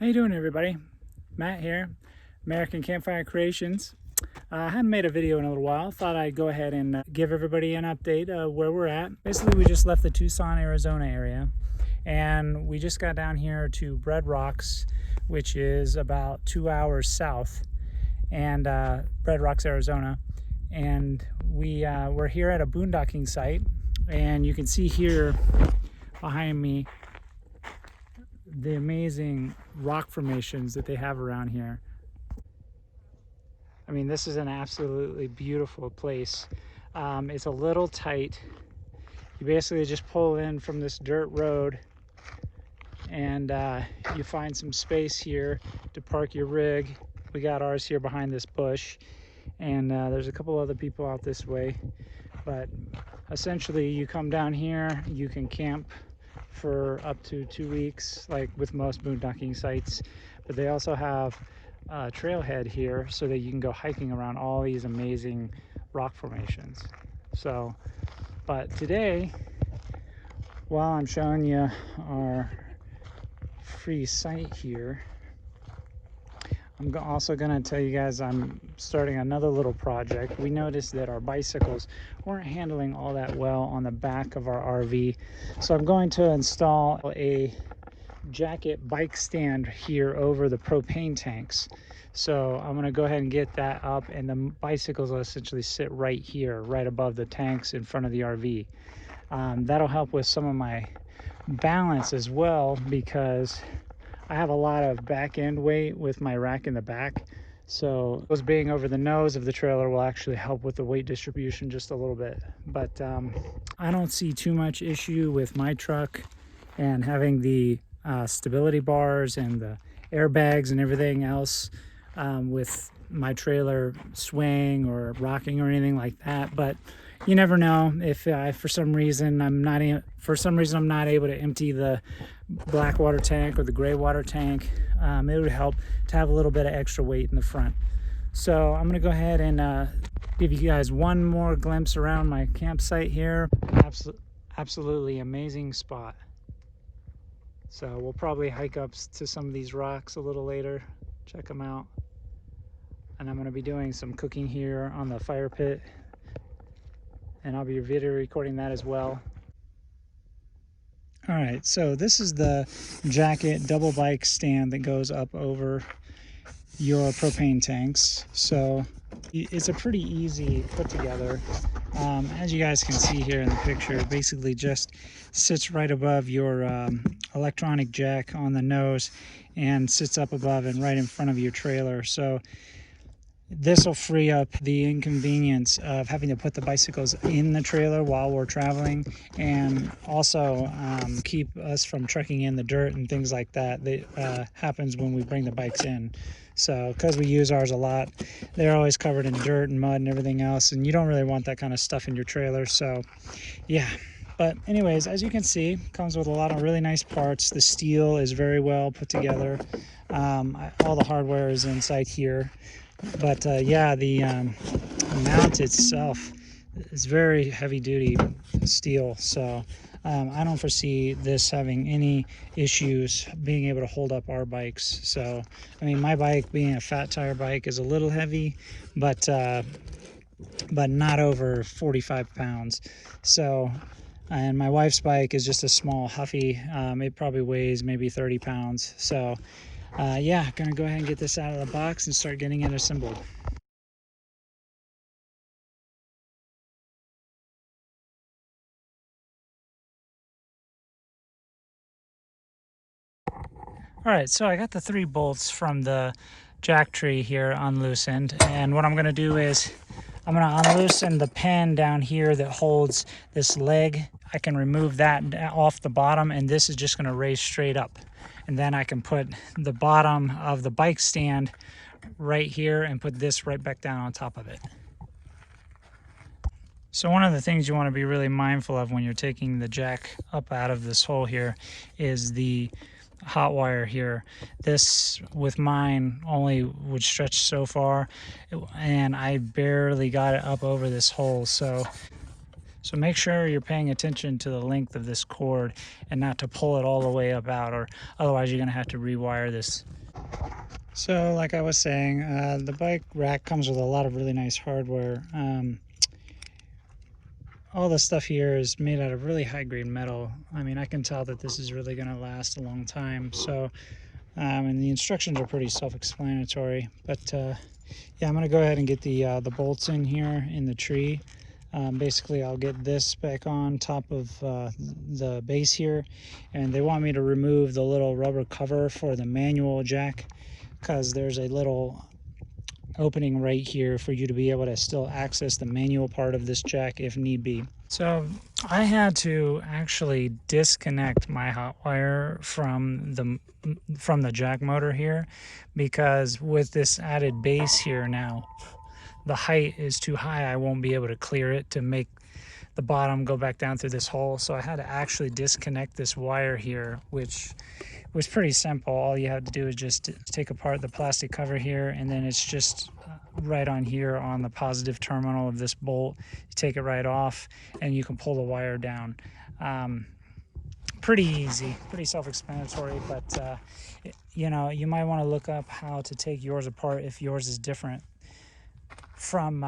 How you doing, everybody? Matt here, American Campfire Creations. I haven't made a video in a little while. Thought I'd go ahead and give everybody an update of where we're at. Basically, we just left the Tucson, Arizona area, and we just got down here to Red Rocks, which is about 2 hours south, and Red Rocks, Arizona. And we're here at a boondocking site, and you can see here behind me the amazing rock formations that they have around here. I mean, this is an absolutely beautiful place. It's a little tight. You basically just pull in from this dirt road and you find some space here to park your rig. We got ours here behind this bush, and there's a couple other people out this way. But essentially, you come down here, you can camp for up to 2 weeks, like with most boondocking sites. But they also have a trailhead here so that you can go hiking around all these amazing rock formations. So, but today, while I'm showing you our free site here, I'm also going to tell you guys I'm starting another little project. We noticed that our bicycles weren't handling all that well on the back of our RV. So I'm going to install a jacket bike stand here over the propane tanks. So I'm going to go ahead and get that up, and the bicycles will essentially sit right here, right above the tanks in front of the RV. That'll help with some of my balance as well, because I have a lot of back end weight with my rack in the back. So those being over the nose of the trailer will actually help with the weight distribution just a little bit. But I don't see too much issue with my truck and having the stability bars and the airbags and everything else with my trailer swaying or rocking or anything like that. But you never know if for some reason I'm not able to empty the black water tank or the gray water tank. It would help to have a little bit of extra weight in the front. So I'm going to go ahead and give you guys one more glimpse around my campsite here. Absolutely amazing spot. So we'll probably hike up to some of these rocks a little later, check them out. And I'm going to be doing some cooking here on the fire pit, and I'll be video recording that as well. All right, so this is the jacket double bike stand that goes up over your propane tanks. So it's a pretty easy put together. As you guys can see here in the picture, it basically just sits right above your electronic jack on the nose and sits up above and right in front of your trailer. So this will free up the inconvenience of having to put the bicycles in the trailer while we're traveling, and also keep us from trekking in the dirt and things like that that happens when we bring the bikes in. So because we use ours a lot, they're always covered in dirt and mud and everything else, and you don't really want that kind of stuff in your trailer. So yeah. But anyways, as you can see, comes with a lot of really nice parts. The steel is very well put together. All the hardware is inside here. But yeah, the mount itself is very heavy duty steel. So I don't foresee this having any issues being able to hold up our bikes. So, I mean, my bike being a fat tire bike is a little heavy, but not over 45 pounds. So, and my wife's bike is just a small Huffy. It probably weighs maybe 30 pounds. So yeah, gonna go ahead and get this out of the box and start getting it assembled. All right, so I got the 3 bolts from the jack tree here unloosened, and what I'm gonna do is I'm gonna unloosen the pin down here that holds this leg. I can remove that off the bottom, and this is just gonna raise straight up. And then I can put the bottom of the bike stand right here and put this right back down on top of it. So one of the things you want to be really mindful of when you're taking the jack up out of this hole here is the hot wire here. This with mine only would stretch so far, and I barely got it up over this hole. So So make sure you're paying attention to the length of this cord and not to pull it all the way up out, or otherwise you're going to have to rewire this. So like I was saying, the bike rack comes with a lot of really nice hardware. All the stuff here is made out of really high grade metal. I mean, I can tell that this is really going to last a long time. So, and the instructions are pretty self-explanatory. But yeah, I'm going to go ahead and get the bolts in here in the tree. Basically, I'll get this back on top of the base here, and they want me to remove the little rubber cover for the manual jack, because there's a little opening right here for you to be able to still access the manual part of this jack if need be. So I had to actually disconnect my hot wire from the jack motor here, because with this added base here now, the height is too high. I won't be able to clear it to make the bottom go back down through this hole. So I had to actually disconnect this wire here, which was pretty simple. All you have to do is just take apart the plastic cover here, and then it's just right on here on the positive terminal of this bolt. You take it right off and you can pull the wire down. Pretty easy, pretty self-explanatory, but you know, you might want to look up how to take yours apart if yours is different from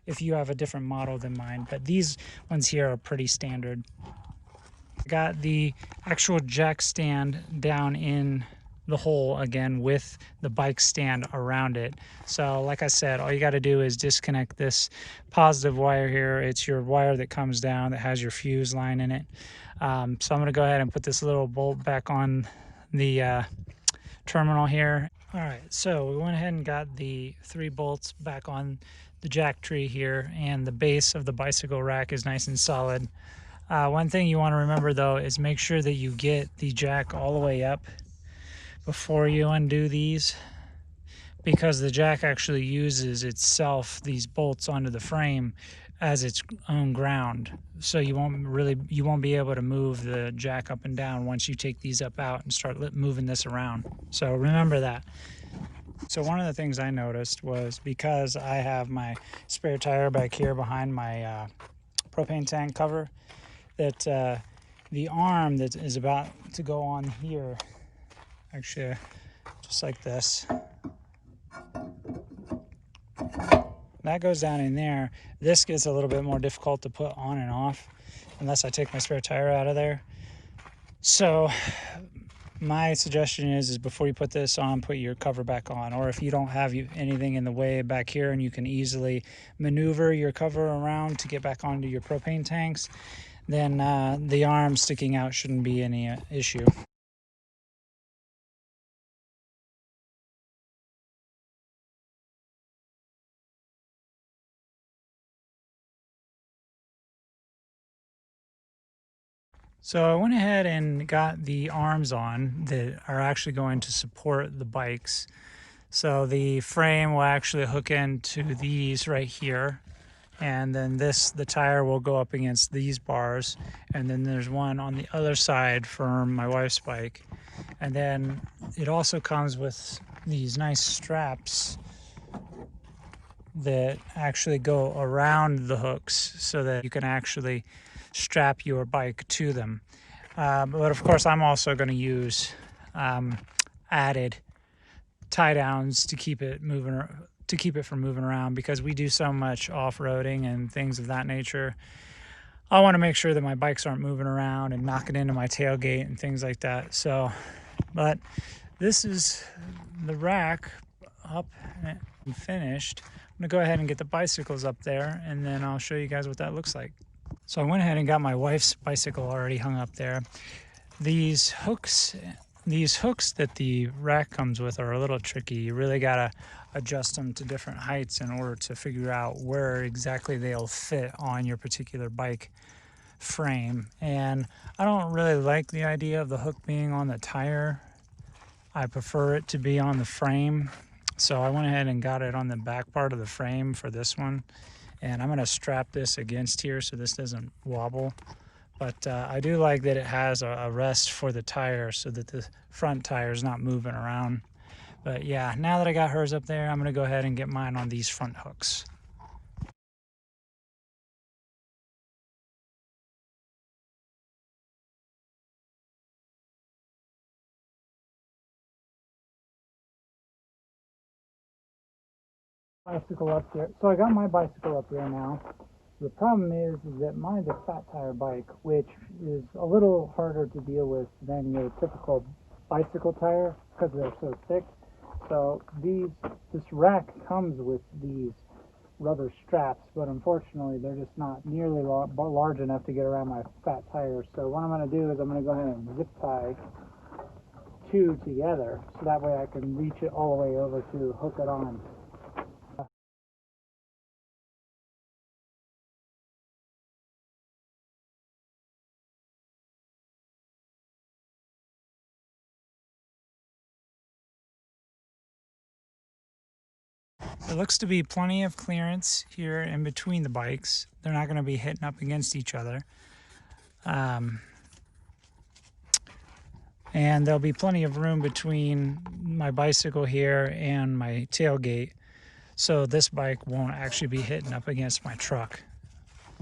if you have a different model than mine. But these ones here are pretty standard. Got the actual jack stand down in the hole again with the bike stand around it. So like I said, all you got to do is disconnect this positive wire here. It's your wire that comes down that has your fuse line in it. So I'm going to go ahead and put this little bolt back on the terminal here. All right, so we went ahead and got the 3 bolts back on the jack tree here, and the base of the bicycle rack is nice and solid. One thing you want to remember though is make sure that you get the jack all the way up before you undo these, because the jack actually uses itself, these bolts onto the frame, as its own ground. So you won't be able to move the jack up and down once you take these up out and start moving this around. So remember that. So one of the things I noticed was, because I have my spare tire back here behind my propane tank cover, that the arm that is about to go on here, actually just like this, that goes down in there. This gets a little bit more difficult to put on and off unless I take my spare tire out of there. So my suggestion is before you put this on, put your cover back on. Or if you don't have anything in the way back here and you can easily maneuver your cover around to get back onto your propane tanks, then the arm sticking out shouldn't be any issue. So I went ahead and got the arms on that are actually going to support the bikes. So the frame will actually hook into these right here, and then the tire will go up against these bars, and then there's one on the other side for my wife's bike. And then it also comes with these nice straps that actually go around the hooks so that you can actually strap your bike to them. But of course, I'm also going to use added tie downs to keep it moving, to keep it from moving around, because we do so much off-roading and things of that nature. I want to make sure that my bikes aren't moving around and knocking into my tailgate and things like that. So, but this is the rack up and finished. I'm gonna go ahead and get the bicycles up there, and then I'll show you guys what that looks like. So I went ahead and got my wife's bicycle already hung up there. These hooks that the rack comes with are a little tricky. You really gotta adjust them to different heights in order to figure out where exactly they'll fit on your particular bike frame. And I don't really like the idea of the hook being on the tire. I prefer it to be on the frame. So I went ahead and got it on the back part of the frame for this one. And I'm going to strap this against here so this doesn't wobble. But I do like that it has a rest for the tire so that the front tire is not moving around. But yeah, now that I got hers up there, I'm going to go ahead and get mine on these front hooks. Bicycle up there. So I got my bicycle up there now. The problem is that mine's a fat tire bike, which is a little harder to deal with than your typical bicycle tire because they're so thick. So this rack comes with these rubber straps, but unfortunately they're just not nearly large enough to get around my fat tires. So what I'm going to do is I'm going to go ahead and zip tie two together so that way I can reach it all the way over to hook it on. There looks to be plenty of clearance here in between the bikes. They're not going to be hitting up against each other. And there'll be plenty of room between my bicycle here and my tailgate. So this bike won't actually be hitting up against my truck.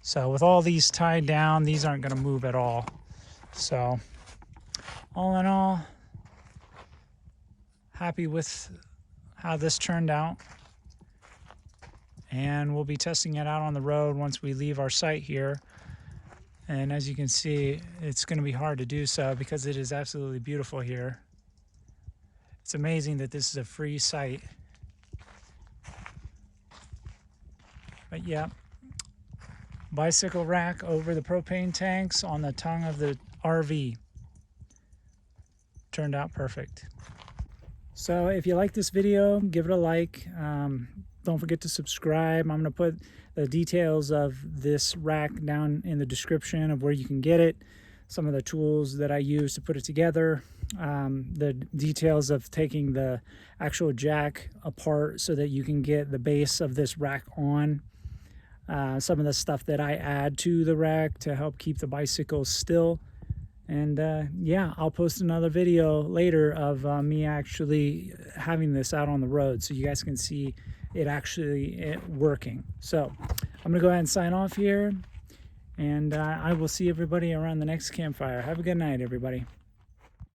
So with all these tied down, these aren't going to move at all. So all in all, happy with how this turned out. And we'll be testing it out on the road once we leave our site here. And as you can see, it's going to be hard to do so because it is absolutely beautiful here. It's amazing that this is a free site. But yeah, bicycle rack over the propane tanks on the tongue of the RV. Turned out perfect. So if you like this video, give it a like. Don't forget to subscribe. I'm going to put the details of this rack down in the description of where you can get it, some of the tools that I use to put it together, the details of taking the actual jack apart so that you can get the base of this rack on, some of the stuff that I add to the rack to help keep the bicycle still. And yeah, I'll post another video later of me actually having this out on the road so you guys can see it actually working. So I'm gonna go ahead and sign off here, and I will see everybody around the next campfire. Have a good night, everybody.